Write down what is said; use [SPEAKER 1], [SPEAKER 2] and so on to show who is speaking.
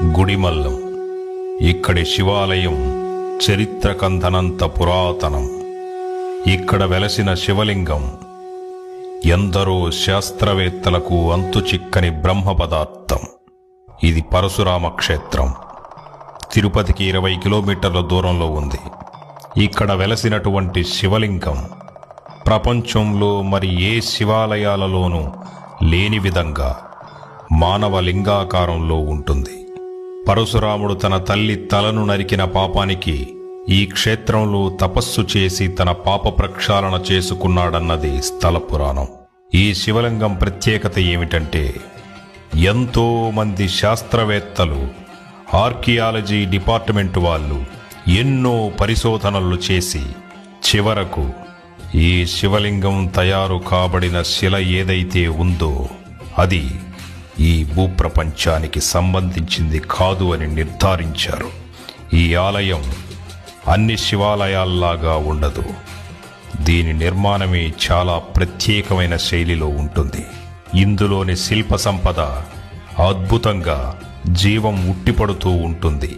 [SPEAKER 1] గుడిమల్లం. ఇక్కడి శివాలయం చరిత్రకందనంత పురాతనం. ఇక్కడ వెలసిన శివలింగం ఎందరో శాస్త్రవేత్తలకు అంతుచిక్కని బ్రహ్మ పదార్థం. ఇది పరశురామ క్షేత్రం. తిరుపతికి 20 కిలోమీటర్ల దూరంలో ఉంది. ఇక్కడ వెలసినటువంటి శివలింగం ప్రపంచంలో మరి ఏ శివాలయాలలోనూ లేని విధంగా మానవ లింగాకారంలో ఉంటుంది. పరశురాముడు తన తల్లి తలను నరికిన పాపానికి ఈ క్షేత్రంలో తపస్సు చేసి తన పాప ప్రక్షాళన చేసుకున్నాడన్నది స్థల పురాణం. ఈ శివలింగం ప్రత్యేకత ఏమిటంటే, ఎంతో మంది శాస్త్రవేత్తలు, ఆర్కియాలజీ డిపార్ట్మెంట్ వాళ్ళు ఎన్నో పరిశోధనలు చేసి చివరకు ఈ శివలింగం తయారు కాబడిన శిల ఏదైతే ఉందో అది ఈ భూప్రపంచానికి సంబంధించింది కాదు అని నిర్ధారించారు. ఈ ఆలయం అన్ని శివాలయాల్లాగా ఉండదు. దీని నిర్మాణమే చాలా ప్రత్యేకమైన శైలిలో ఉంటుంది. ఇందులోని శిల్ప సంపద అద్భుతంగా జీవం ఉట్టిపడుతూ ఉంటుంది.